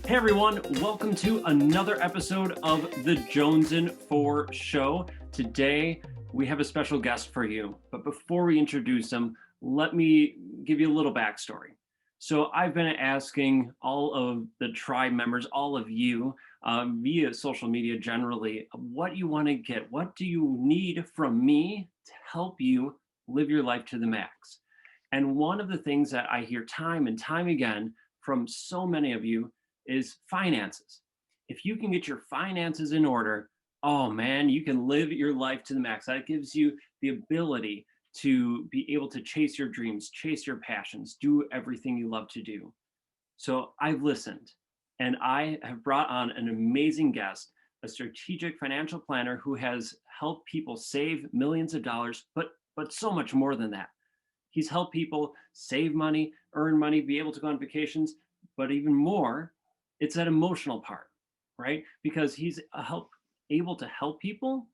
Hey everyone, welcome to another episode of the Jonesin 4 show. Today we have a special guest for you, but before we introduce him, let me give you a little backstory. So I've been asking all of the tribe members, all of you, via social media generally, what you want to get. What do you need from me to help you live your life to the max? And one of the things that I hear time and time again from so many of you is finances. If you can get your finances in order, oh man, you can live your life to the max. That gives you the ability to be able to chase your dreams, chase your passions, do everything you love to do. So I've listened and I have brought on an amazing guest, a strategic financial planner who has helped people save millions of dollars, but so much more than that. He's helped people save money, earn money, be able to go on vacations, but even more, it's that emotional part, right? Because he's able to help people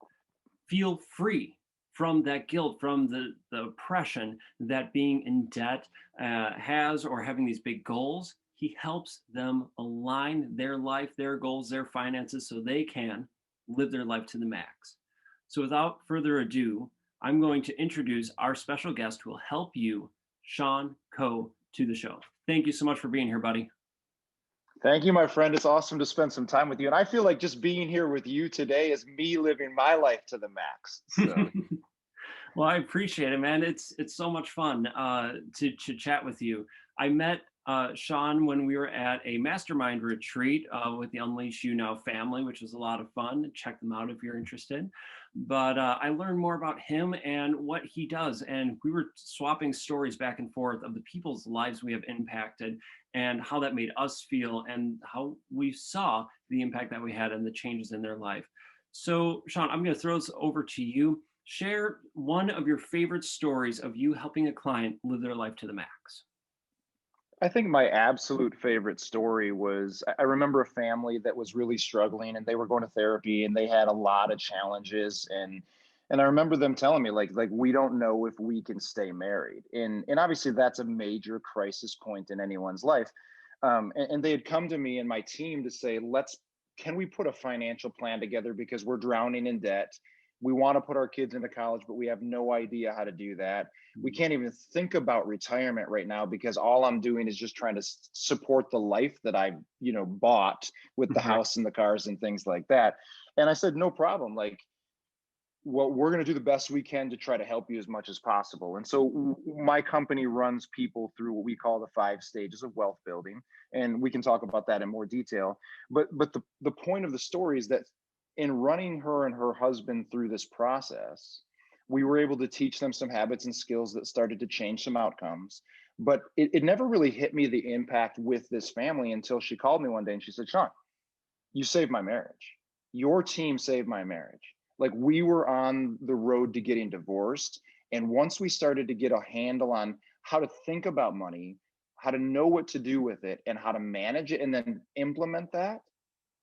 feel free from that guilt, from the oppression that being in debt has, or having these big goals. He helps them align their life, their goals, their finances, so they can live their life to the max. So without further ado, I'm going to introduce our special guest who will help you, Sean Coe, to the show. Thank you so much for being here, buddy. Thank you, my friend. It's awesome to spend some time with you. And I feel like just being here with you today is me living my life to the max. So Well, I appreciate it, man. It's so much fun to chat with you. I met Sean when we were at a mastermind retreat with the Unleash You Now family, which was a lot of fun. Check them out if you're interested. But I learned more about him and what he does, and we were swapping stories back and forth of the people's lives we have impacted and how that made us feel and how we saw the impact that we had and the changes in their life. So, Sean, I'm going to throw this over to you. Share one of your favorite stories of you helping a client live their life to the max. I think my absolute favorite story was I remember a family that was really struggling and they were going to therapy and they had a lot of challenges and I remember them telling me like we don't know if we can stay married. And obviously that's a major crisis point in anyone's life. And they had come to me and my team to say, can we put a financial plan together because we're drowning in debt. We want to put our kids into college, but we have no idea how to do that. We can't even think about retirement right now because all I'm doing is just trying to support the life that I, bought with the Right. house and the cars and things like that. And I said, no problem. Like, well, we're going to do the best we can to try to help you as much as possible. And so my company runs people through what we call the 5 stages of wealth building. And we can talk about that in more detail. But the point of the story is that in running her and her husband through this process, we were able to teach them some habits and skills that started to change some outcomes. But it never really hit me the impact with this family until she called me one day and she said, Sean, you saved my marriage. Your team saved my marriage. Like we were on the road to getting divorced. And once we started to get a handle on how to think about money, how to know what to do with it, and how to manage it, and then implement that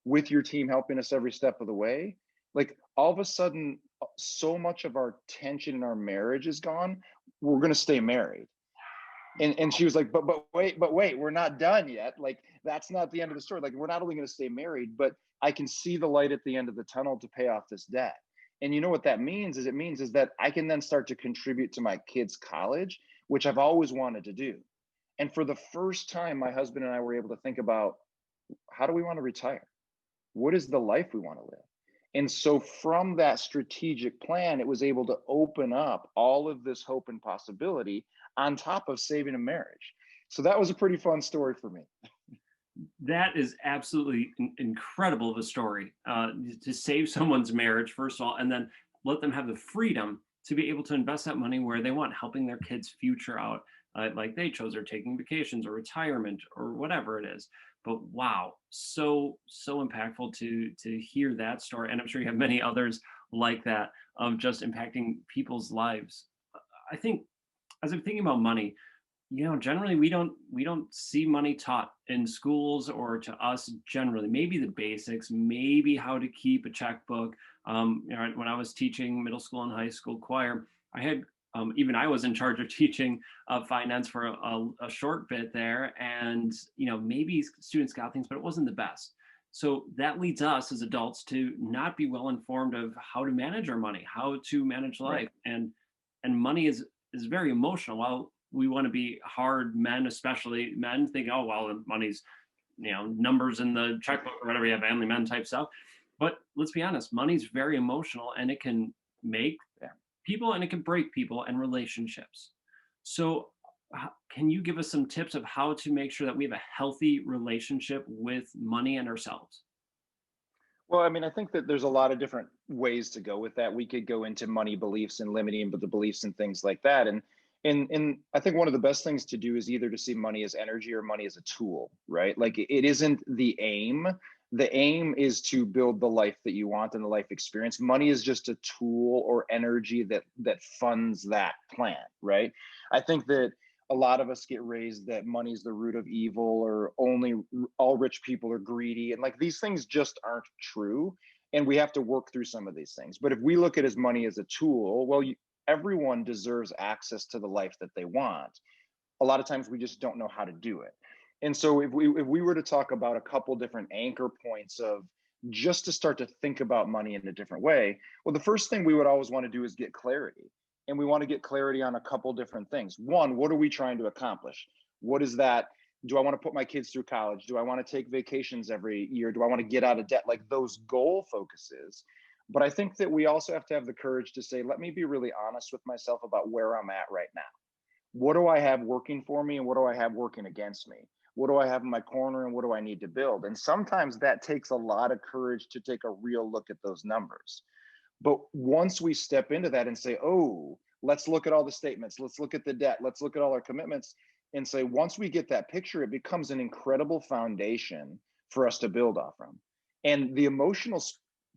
with your team helping us every step of the way, like all of a sudden, so much of our tension in our marriage is gone. We're going to stay married. And she was like, but wait, we're not done yet. Like that's not the end of the story. Like we're not only going to stay married, but I can see the light at the end of the tunnel to pay off this debt. And you know what that means is that I can then start to contribute to my kids' college, which I've always wanted to do. And for the first time, my husband and I were able to think about, how do we want to retire? What is the life we want to live? And so from that strategic plan, it was able to open up all of this hope and possibility on top of saving a marriage. So that was a pretty fun story for me. That is absolutely incredible of a story to save someone's marriage, first of all, and then let them have the freedom to be able to invest that money where they want, helping their kids' future out, like they chose, or taking vacations or retirement or whatever it is. But wow, so impactful to hear that story, and I'm sure you have many others like that of just impacting people's lives. I think as I'm thinking about money, generally we don't see money taught in schools or to us generally. Maybe the basics, maybe how to keep a checkbook. When I was teaching middle school and high school choir, I had Even I was in charge of teaching finance for a short bit there, and maybe students got things, but it wasn't the best. So that leads us as adults to not be well informed of how to manage our money, how to manage Right. life, and money is very emotional. While we want to be hard men, especially men, think, oh well, the money's numbers in the checkbook or whatever, you have family men type stuff. But let's be honest, money's very emotional, and it can make Yeah. people and it can break people and relationships. So can you give us some tips of how to make sure that we have a healthy relationship with money and ourselves? Well, I mean, I think that there's a lot of different ways to go with that. We could go into money beliefs and limiting but the beliefs and things like that. And I think one of the best things to do is either to see money as energy or money as a tool, right? Like it isn't the aim. The aim is to build the life that you want and the life experience. Money is just a tool or energy that funds that plan, right? I think that a lot of us get raised that money is the root of evil, or only all rich people are greedy, and like these things just aren't true, and we have to work through some of these things. But if we look at as money as a tool, well, everyone deserves access to the life that they want. A lot of times we just don't know how to do it. And so if we were to talk about a couple different anchor points of just to start to think about money in a different way, well, the first thing we would always want to do is get clarity. And we want to get clarity on a couple different things. One, what are we trying to accomplish? What is that? Do I want to put my kids through college? Do I want to take vacations every year? Do I want to get out of debt? Like those goal focuses. But I think that we also have to have the courage to say, let me be really honest with myself about where I'm at right now. What do I have working for me and what do I have working against me? What do I have in my corner and what do I need to build? And sometimes that takes a lot of courage to take a real look at those numbers. But once we step into that and say, oh, let's look at all the statements, let's look at the debt, let's look at all our commitments, and say, once we get that picture, it becomes an incredible foundation for us to build off from. And the emotional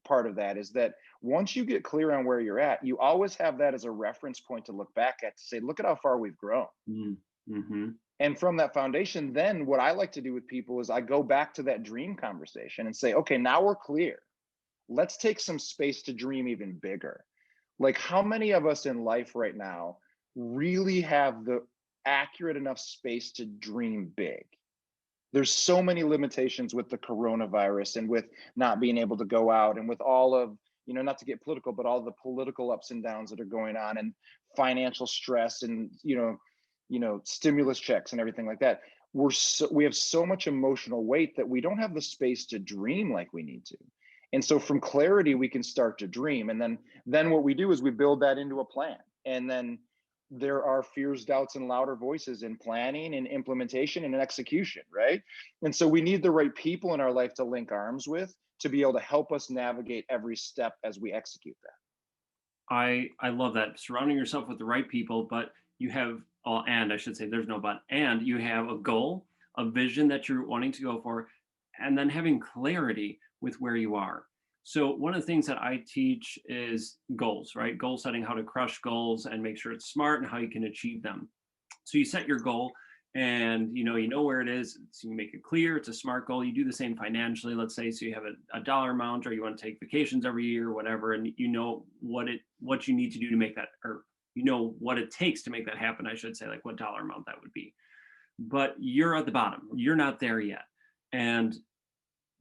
part of that is that once you get clear on where you're at, you always have that as a reference point to look back at to say, look at how far we've grown. Mm-hmm. And from that foundation, then what I like to do with people is I go back to that dream conversation and say, okay, now we're clear. Let's take some space to dream even bigger. Like, how many of us in life right now really have the accurate enough space to dream big? There's so many limitations with the coronavirus and with not being able to go out and with all of, not to get political, but all the political ups and downs that are going on and financial stress and, stimulus checks and everything like that. We have so much emotional weight that we don't have the space to dream like we need to. And so from clarity, we can start to dream. And then what we do is we build that into a plan. And then there are fears, doubts, and louder voices in planning and implementation and execution, right? And so we need the right people in our life to link arms with to be able to help us navigate every step as we execute that. I love that, surrounding yourself with the right people, but you have, and I should say, there's no but, and you have a goal, a vision that you're wanting to go for, and then having clarity with where you are. So one of the things that I teach is goals, right? Goal setting, how to crush goals and make sure it's smart and how you can achieve them. So you set your goal, and you know where it is, so you make it clear, it's a smart goal. You do the same financially, let's say, so you have a dollar amount, or you want to take vacations every year or whatever, and you know what you need to do to make that, or what it takes to make that happen, I should say, like what dollar amount that would be. But you're at the bottom, you're not there yet. And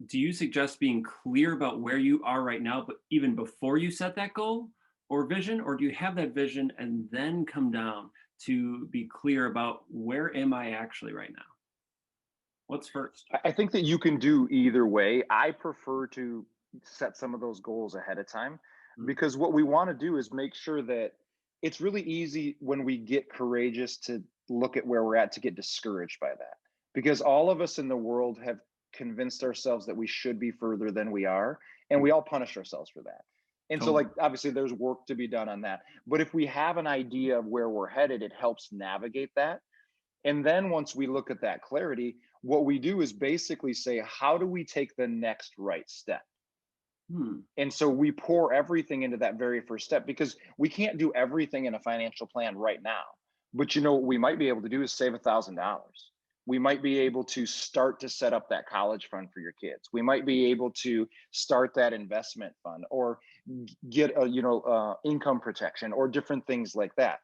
do you suggest being clear about where you are right now, but even before you set that goal or vision, or do you have that vision and then come down to be clear about where am I actually right now? What's first? I think that you can do either way. I prefer to set some of those goals ahead of time Mm. because what we want to do is make sure that it's really easy when we get courageous to look at where we're at to get discouraged by that. Because all of us in the world have convinced ourselves that we should be further than we are, and we all punish ourselves for that. And so, Totally. like, obviously, there's work to be done on that. But if we have an idea of where we're headed, it helps navigate that. And then once we look at that clarity, what we do is basically say, how do we take the next right step? Hmm. And so we pour everything into that very first step because we can't do everything in a financial plan right now. But what we might be able to do is save $1,000. We might be able to start to set up that college fund for your kids. We might be able to start that investment fund or get a income protection or different things like that.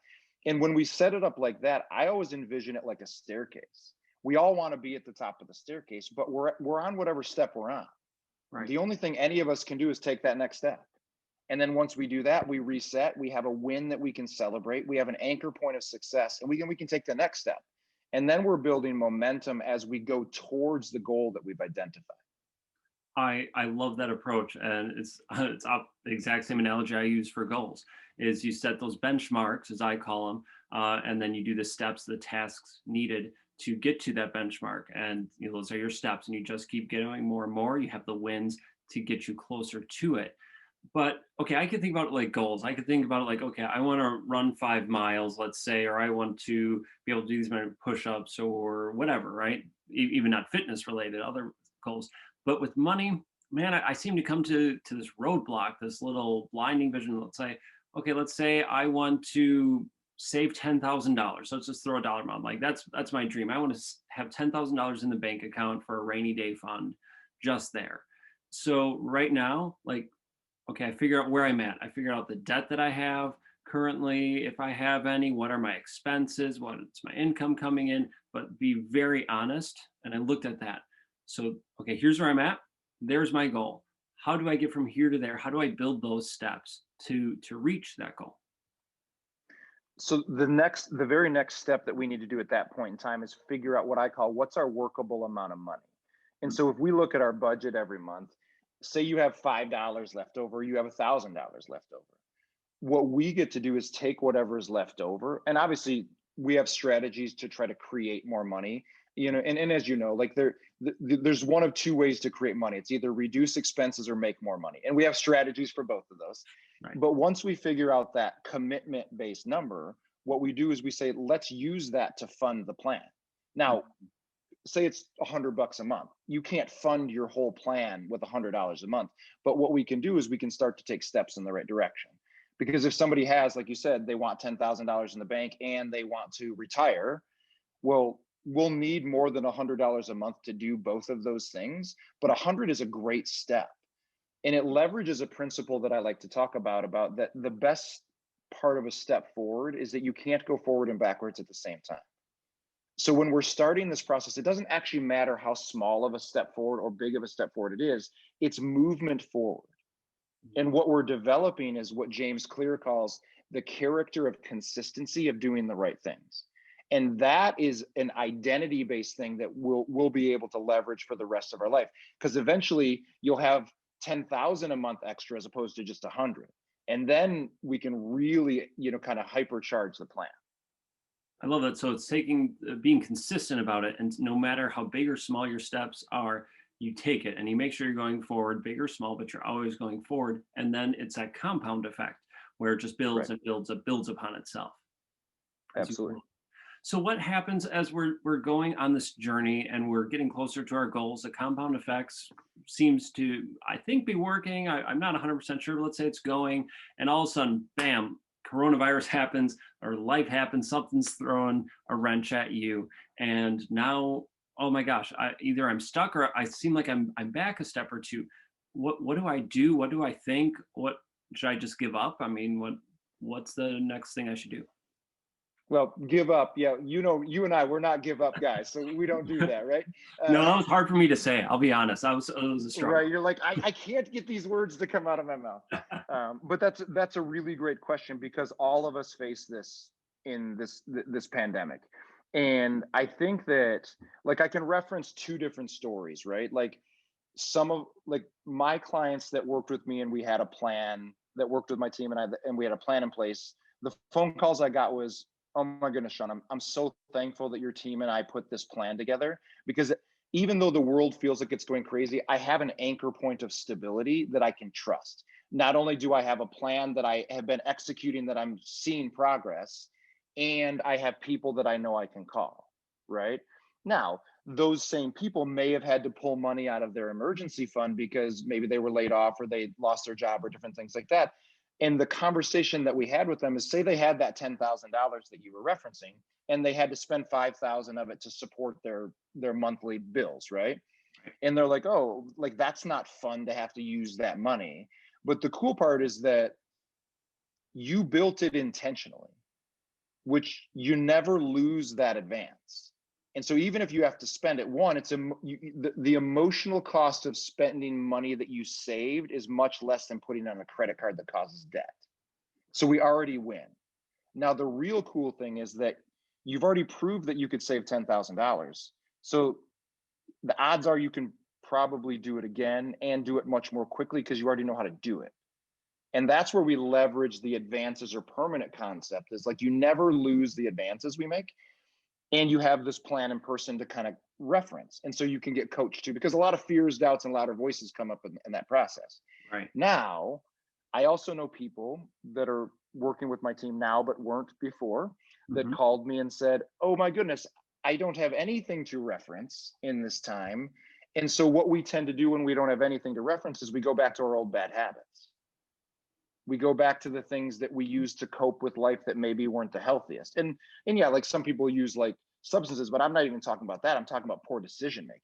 And when we set it up like that, I always envision it like a staircase. We all want to be at the top of the staircase, but we're on whatever step we're on. Right. The only thing any of us can do is take that next step. And then once we do that, we reset, we have a win that we can celebrate, we have an anchor point of success, and we can take the next step. And then we're building momentum as we go towards the goal that we've identified. I love that approach, and it's the exact same analogy I use for goals. Is you set those benchmarks, as I call them, and then you do the steps, the tasks needed to get to that benchmark, and those are your steps, and you just keep getting more and more. You have the wins to get you closer to it. But okay, I could think about it like goals. I could think about it like, okay, I want to run 5 miles, let's say, or I want to be able to do these many push-ups or whatever, right? Even not fitness related, other goals. But with money, man, I seem to come to this roadblock, this little blinding vision. Let's say I want to save $10,000. So let's just throw a dollar amount. Like that's my dream. I want to have $10,000 in the bank account for a rainy day fund, just there. So right now, like, okay, I figure out where I'm at. I figure out the debt that I have currently, if I have any, what are my expenses, what's my income coming in, but be very honest. And I looked at that. So, okay, here's where I'm at. There's my goal. How do I get from here to there? How do I build those steps to reach that goal? So the very next step that we need to do at that point in time is figure out what I call what's our workable amount of money. And so if we look at our budget every month, say you have $5 left over, you have $1,000 left over. What we get to do is take whatever is left over, and obviously we have strategies to try to create more money. And as you know, like there's one of two ways to create money. It's either reduce expenses or make more money, and we have strategies for both of those. Right. But once we figure out that commitment based number, what we do is we say, let's use that to fund the plan. Now, say it's $100 a month. You can't fund your whole plan with $100 a month. But what we can do is we can start to take steps in the right direction. Because if somebody has, like you said, they want $10,000 in the bank and they want to retire, well, we'll need more than $100 a month to do both of those things. But 100 is a great step. And it leverages a principle that I like to talk about that the best part of a step forward is that you can't go forward and backwards at the same time. So when we're starting this process, it doesn't actually matter how small of a step forward or big of a step forward it is, it's movement forward. And what we're developing is what James Clear calls the character of consistency of doing the right things. And that is an identity-based thing that we'll be able to leverage for the rest of our life. Because eventually you'll have 10,000 a month extra as opposed to just 100. And then we can really, kind of hypercharge the plan. I love that. So it's being consistent about it, and no matter how big or small your steps are, you take it and you make sure you're going forward, big or small, but you're always going forward. And then it's that compound effect where it just builds and builds upon itself. Absolutely. So what happens as we're going on this journey and we're getting closer to our goals? The compound effects seems to, I think, be working. I'm not 100% sure, but let's say it's going, and all of a sudden, bam, coronavirus happens or life happens, something's throwing a wrench at you, and now, oh my gosh, either I'm stuck or I seem like I'm back a step or two. What do I do? What do I think? What should I just give up? I mean, what's the next thing I should do? Well, give up. Yeah, you and I, we're not give up guys, so we don't do that, right? No, that was hard for me to say. I'll be honest. It was a struggle. Right, you're like, I can't get these words to come out of my mouth. But that's a really great question, because all of us face this in this pandemic. And I think that, like, I can reference two different stories, right? Like my clients that worked with me and we had a plan, that worked with my team and we had a plan in place. The phone calls I got was, oh my goodness, Sean, I'm so thankful that your team and I put this plan together, because even though the world feels like it's going crazy, I have an anchor point of stability that I can trust. Not only do I have a plan that I have been executing, that I'm seeing progress, and I have people that I know I can call, right? Now, those same people may have had to pull money out of their emergency fund because maybe they were laid off or they lost their job or different things like that. And the conversation that we had with them is, say they had that $10,000 that you were referencing, and they had to spend 5,000 of it to support their monthly bills, right? And they're like, oh, like, that's not fun to have to use that money. But the cool part is that you built it intentionally. which you never lose that advance. And so even if you have to spend it, one, the emotional cost of spending money that you saved is much less than putting on a credit card that causes debt. So we already win. Now, the real cool thing is that you've already proved that you could save $10,000. So the odds are you can probably do it again and do it much more quickly because you already know how to do it. And that's where we leverage the advances or permanent concept, is like you never lose the advances we make. And you have this plan in person to kind of reference. And so you can get coached too, because a lot of fears, doubts, and louder voices come up in that process. Right. Now, I also know people that are working with my team now, but weren't before, that Mhm. called me and said, oh my goodness, I don't have anything to reference in this time. And so what we tend to do when we don't have anything to reference is we go back to our old bad habits. We go back to the things that we used to cope with life that maybe weren't the healthiest. And yeah, like some people use like substances, but I'm not even talking about that. I'm talking about poor decision making,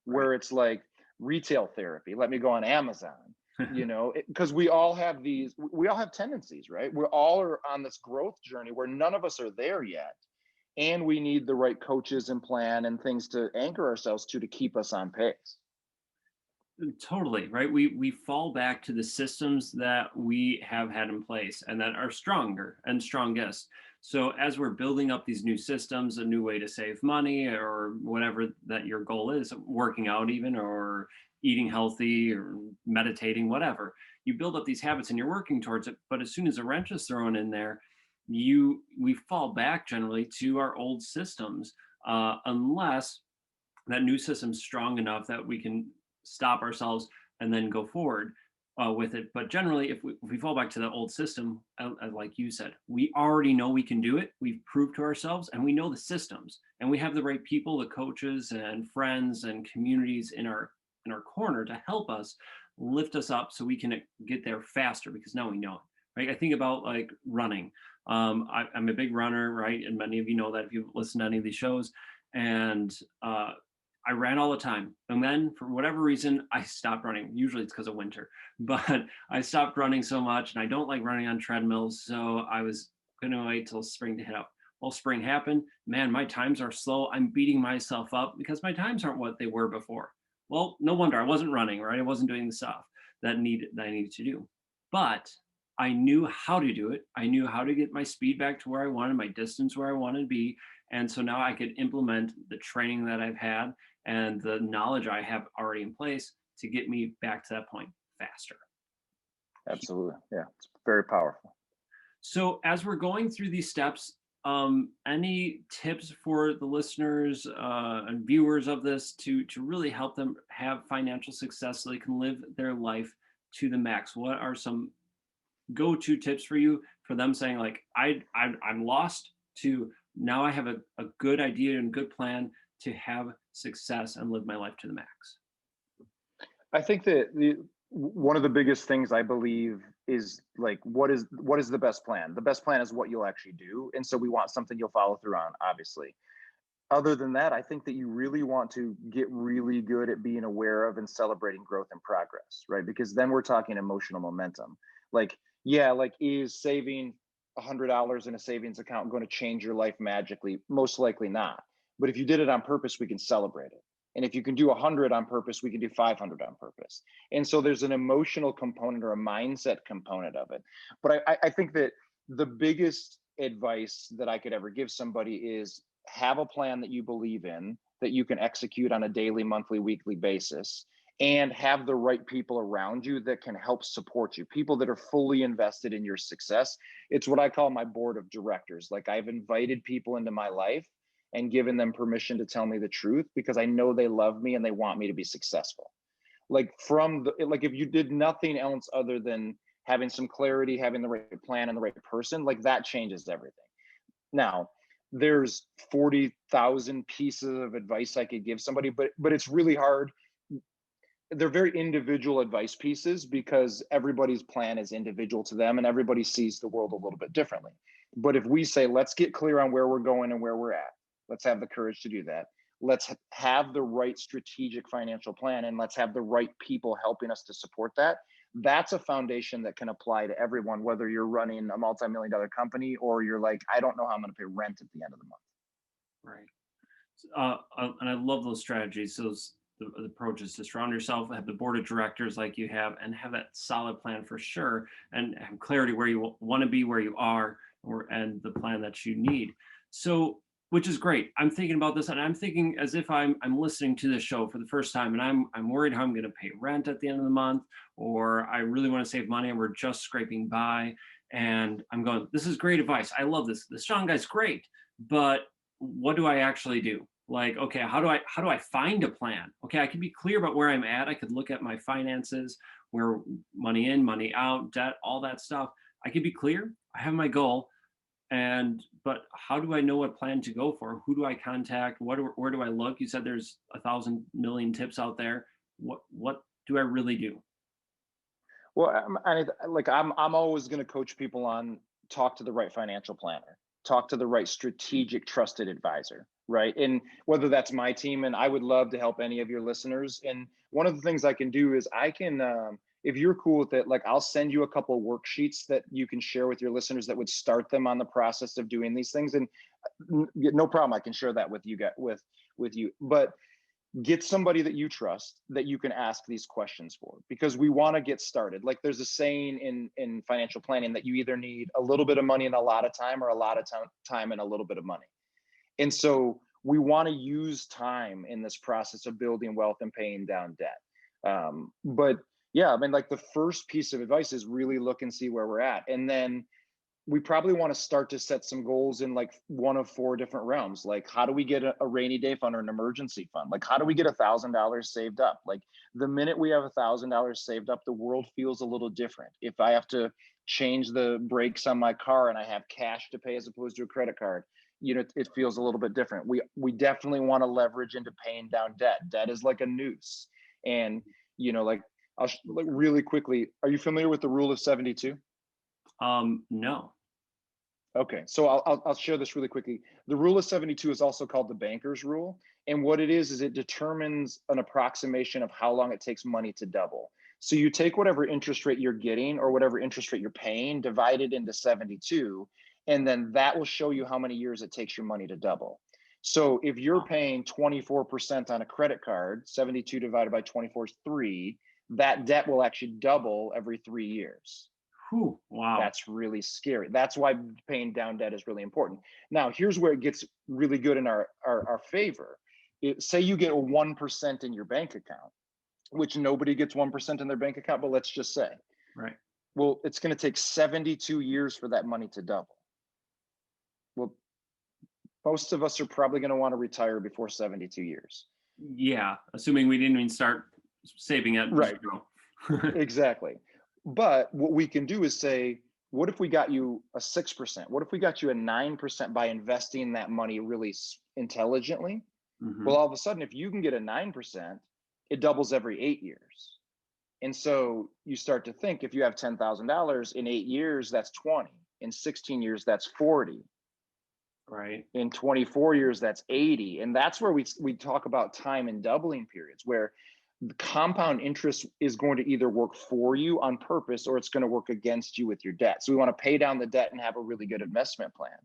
Right. where it's like retail therapy. Let me go on Amazon, because we all have tendencies, right? We all are on this growth journey where none of us are there yet. And we need the right coaches and plan and things to anchor ourselves to keep us on pace. Totally, right? We fall back to the systems that we have had in place and that are stronger and strongest. So as we're building up these new systems, a new way to save money or whatever that your goal is, working out even or eating healthy or meditating, whatever, you build up these habits and you're working towards it. But as soon as a wrench is thrown in there, we fall back generally to our old systems, unless that new system's strong enough that we can stop ourselves and then go forward with it. But generally, if we fall back to the old system, like you said, we already know we can do it. We've proved to ourselves, and we know the systems, and we have the right people, the coaches and friends and communities in our corner to help us lift us up so we can get there faster because now we know it. Right? I think about like running. I'm a big runner, right? And many of you know that if you've listened to any of these shows. And I ran all the time. And then for whatever reason, I stopped running. Usually it's because of winter, but I stopped running so much and I don't like running on treadmills. So I was going to wait till spring to hit up. Well, spring happened. Man, my times are slow. I'm beating myself up because my times aren't what they were before. Well, no wonder I wasn't running, right? I wasn't doing the stuff that I needed to do. But I knew how to do it. I knew how to get my speed back to where I wanted, my distance where I wanted to be. And so now I could implement the training that I've had and the knowledge I have already in place to get me back to that point faster. Absolutely. Yeah. It's very powerful. So, as we're going through these steps, any tips for the listeners and viewers of this to really help them have financial success so they can live their life to the max? What are some go-to tips for you for them saying like I'm lost to now I have a good idea and good plan to have success and live my life to the max? I think that one of the biggest things I believe is like what is the best plan? The best plan is what you'll actually do. And so we want something you'll follow through on, obviously. Other than that, I think that you really want to get really good at being aware of and celebrating growth and progress, right? Because then we're talking emotional momentum. Like, yeah, like is saving $100 in a savings account going to change your life magically? Most likely not. But if you did it on purpose, we can celebrate it. And if you can do 100 on purpose, we can do 500 on purpose. And so there's an emotional component or a mindset component of it. But I think that the biggest advice that I could ever give somebody is have a plan that you believe in, that you can execute on a daily, monthly, weekly basis, and have the right people around you that can help support you, people that are fully invested in your success. It's what I call my board of directors. Like I've invited people into my life and given them permission to tell me the truth because I know they love me and they want me to be successful. Like if you did nothing else other than having some clarity, having the right plan and the right person, like that changes everything. Now, there's 40,000 pieces of advice I could give somebody, but it's really hard. They're very individual advice pieces because everybody's plan is individual to them and everybody sees the world a little bit differently. But if we say, let's get clear on where we're going and where we're at, let's have the courage to do that. Let's have the right strategic financial plan and let's have the right people helping us to support that. That's a foundation that can apply to everyone, whether you're running a multi-million dollar company or you're like, I don't know how I'm going to pay rent at the end of the month. Right. And I love those strategies, those the approaches to surround yourself, have the board of directors like you have, and have that solid plan for sure, and have clarity where you want to be, where you are, and the plan that you need. So, which is great. I'm thinking about this, and I'm thinking as if I'm listening to this show for the first time, and I'm worried how I'm going to pay rent at the end of the month, or I really want to save money, and we're just scraping by. And I'm going, this is great advice. I love this. This Sean guy's great, but what do I actually do? Like, okay, how do I find a plan? Okay, I can be clear about where I'm at. I could look at my finances, where money in, money out, debt, all that stuff. I could be clear. I have my goal, but how do I know what plan to go for? Who do I contact? Where do I look? You said there's 1,000 million tips out there. What do I really do? Well, I'm always going to coach people on talk to the right financial planner, talk to the right strategic trusted advisor, right? And whether that's my team, and I would love to help any of your listeners. And one of the things I can do is I can, if you're cool with it, like I'll send you a couple of worksheets that you can share with your listeners that would start them on the process of doing these things. And no problem, I can share that with you, with you. But get somebody that you trust that you can ask these questions for, because we want to get started. Like there's a saying in financial planning that you either need a little bit of money and a lot of time, or a lot of time and a little bit of money. And so we want to use time in this process of building wealth and paying down debt. But yeah, I mean, like the first piece of advice is really look and see where we're at. And then we probably want to start to set some goals in like one of four different realms. Like, how do we get a rainy day fund or an emergency fund? Like, how do we get $1,000 saved up? Like, the minute we have $1,000 saved up, the world feels a little different. If I have to change the brakes on my car and I have cash to pay as opposed to a credit card, it feels a little bit different. We definitely want to leverage into paying down debt. Debt is like a noose. And, like, like really quickly, are you familiar with the rule of 72? No. Okay, so I'll share this really quickly. The rule of 72 is also called the banker's rule. And what it is it determines an approximation of how long it takes money to double. So you take whatever interest rate you're getting or whatever interest rate you're paying, divide it into 72, and then that will show you how many years it takes your money to double. So if you're paying 24% on a credit card, 72 divided by 24 is 3, that debt will actually double every 3 years. Whew, wow. That's really scary. That's why paying down debt is really important. Now, here's where it gets really good in our favor. Say you get a 1% in your bank account, which nobody gets 1% in their bank account, but let's just say. Right. Well, it's going to take 72 years for that money to double. Well, most of us are probably going to want to retire before 72 years. Yeah, assuming we didn't even start saving it. Right. Exactly. But what we can do is say, what if we got you a 6%? What if we got you a 9% by investing that money really intelligently? Mm-hmm. Well, all of a sudden, if you can get a 9%, it doubles every 8 years. And so you start to think, if you have $10,000 in 8 years, that's 20. In 16 years, that's 40. Right. In 24 years, that's 80. And that's where we talk about time and doubling periods, where the compound interest is going to either work for you on purpose or it's going to work against you with your debt. So we want to pay down the debt and have a really good investment plan.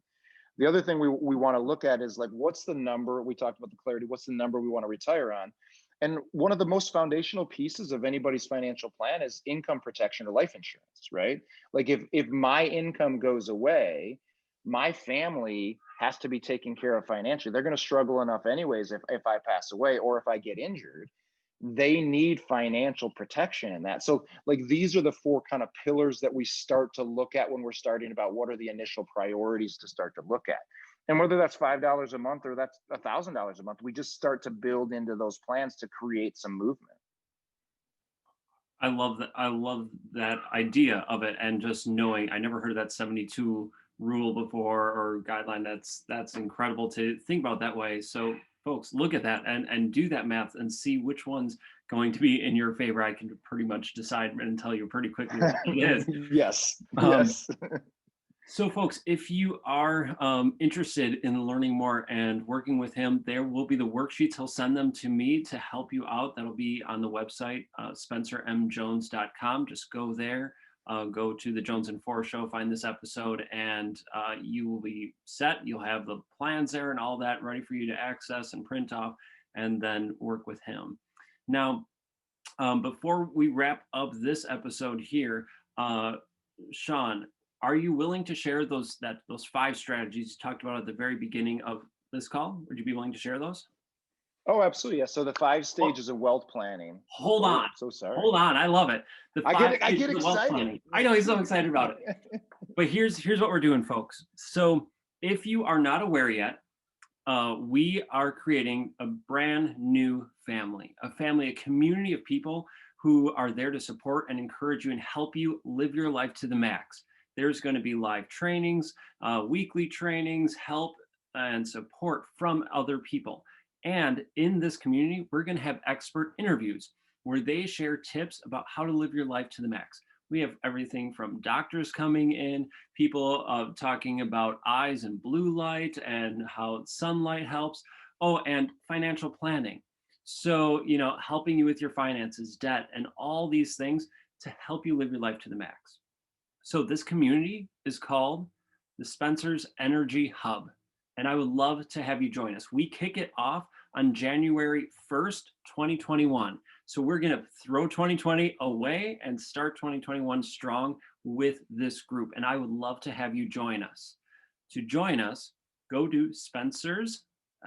The other thing we want to look at is like, what's the number? We talked about the clarity. What's the number we want to retire on? And one of the most foundational pieces of anybody's financial plan is income protection or life insurance, right? Like if my income goes away, my family has to be taken care of financially. They're going to struggle enough anyways if I pass away or if I get injured. They need financial protection in that. So like these are the four kind of pillars that we start to look at when we're starting about what are the initial priorities to start to look at. And whether that's $5 a month or that's $1,000 a month, we just start to build into those plans to create some movement. I love that. I love that idea of it, and just knowing. I never heard of that 72 rule before or guideline. That's incredible to think about that way. So folks, look at that and do that math and see which one's going to be in your favor. I can pretty much decide and tell you pretty quickly what it is. Yes. Um, Yes. So, folks, if you are interested in learning more and working with him, there will be the worksheets. He'll send them to me to help you out. That'll be on the website, spencermjones.com. Just go there, go to the Jones and Four Show, find this episode, and you will be set. You'll have the plans there and all that ready for you to access and print off, and then work with him. Now, before we wrap up this episode here, Sean, are you willing to share those 5 strategies you talked about at the very beginning of this call? Would you be willing to share those? Oh, absolutely. Yeah. So the 5 Well, stages of wealth planning. hold Oh, on. I'm so sorry. Hold on. I love it. The I 5 get stages of wealth excited. planning. I know he's so excited about it. But here's what we're doing, folks. So if you are not aware yet, we are creating a brand new family, a community of people who are there to support and encourage you and help you live your life to the max. There's going to be live trainings, weekly trainings, help and support from other people. And in this community, we're going to have expert interviews where they share tips about how to live your life to the max. We have everything from doctors coming in, people talking about eyes and blue light and how sunlight helps. Oh, and financial planning. So, helping you with your finances, debt, and all these things to help you live your life to the max. So this community is called the Spencer's Energy Hub, and I would love to have you join us. We kick it off on January 1st, 2021. So we're going to throw 2020 away and start 2021 strong with this group, and I would love to have you join us. To join us, go to Spencer's,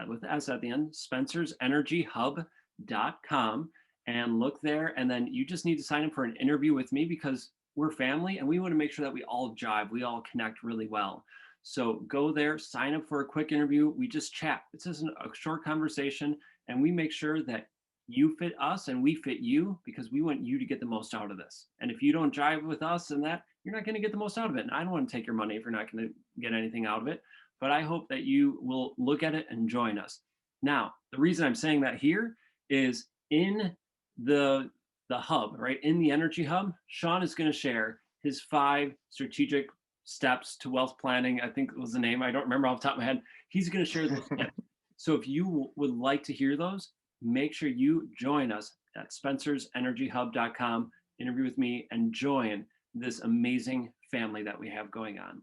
with the S at the end, spencersenergyhub.com, and look there, and then you just need to sign up for an interview with me because we're family and we want to make sure that we all jive, we all connect really well. So go there, sign up for a quick interview. We just chat. It's just a short conversation, and we make sure that you fit us and we fit you because we want you to get the most out of this. And if you don't jive with us and that, you're not going to get the most out of it. And I don't want to take your money if you're not going to get anything out of it. But I hope that you will look at it and join us. Now, the reason I'm saying that here is in the hub, right? In the Energy Hub, Sean is going to share his 5 strategic steps to wealth planning. I think was the name. I don't remember off the top of my head. He's going to share those tips. So if you would like to hear those, make sure you join us at spencersenergyhub.com, interview with me, and join this amazing family that we have going on.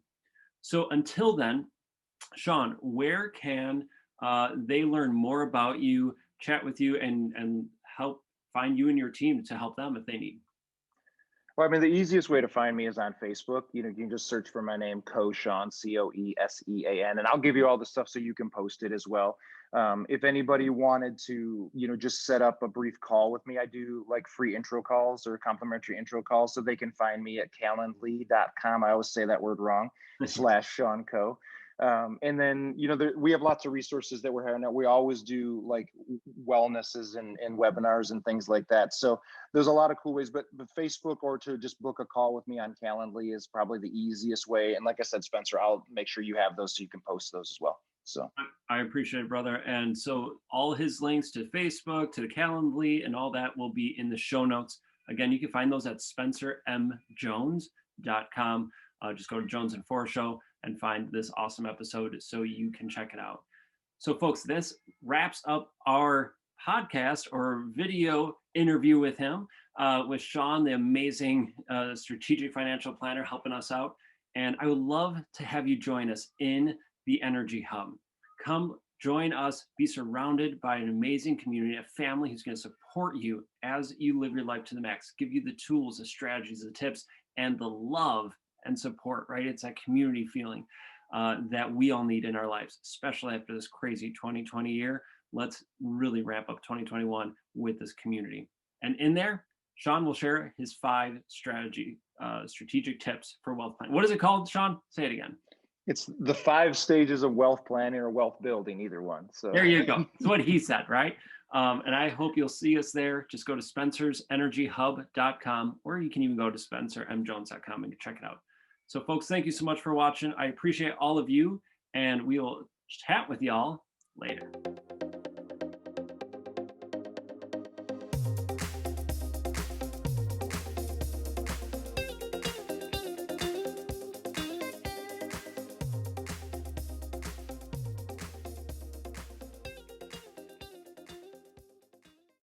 So until then, Sean, where can they learn more about you, chat with you, and help find you and your team to help them if they need? Well, I mean, the easiest way to find me is on Facebook. You can just search for my name, Coe Sean, Coesean, and I'll give you all the stuff so you can post it as well. If anybody wanted to, just set up a brief call with me, I do like free intro calls or complimentary intro calls, so they can find me at calendly.com. I always say that word wrong, /Sean Coe. And then, we have lots of resources that we're having out. We always do like wellnesses and webinars and things like that. So there's a lot of cool ways, but Facebook or to just book a call with me on Calendly is probably the easiest way. And like I said, Spencer, I'll make sure you have those so you can post those as well. So I appreciate it, brother. And so all his links to Facebook, to the Calendly, and all that will be in the show notes. Again, you can find those at spencermjones.com. Just go to Jones and Four Show and find this awesome episode so you can check it out. So, folks, this wraps up our podcast or video interview with him, with Sean, the amazing strategic financial planner, helping us out. And I would love to have you join us in the Energy Hub. Come join us, be surrounded by an amazing community, a family who's going to support you as you live your life to the max, give you the tools, the strategies, the tips, and the love and support, right? It's that community feeling that we all need in our lives, especially after this crazy 2020 year. Let's really ramp up 2021 with this community. And in there, Sean will share his 5 strategic tips for wealth planning. What is it called, Sean? Say it again. It's the 5 stages of wealth planning or wealth building, either one. So there you go. That's what he said, right? And I hope you'll see us there. Just go to spencersenergyhub.com, or you can even go to spencermjones.com and check it out. So, folks, thank you so much for watching. I appreciate all of you, and we will chat with y'all later.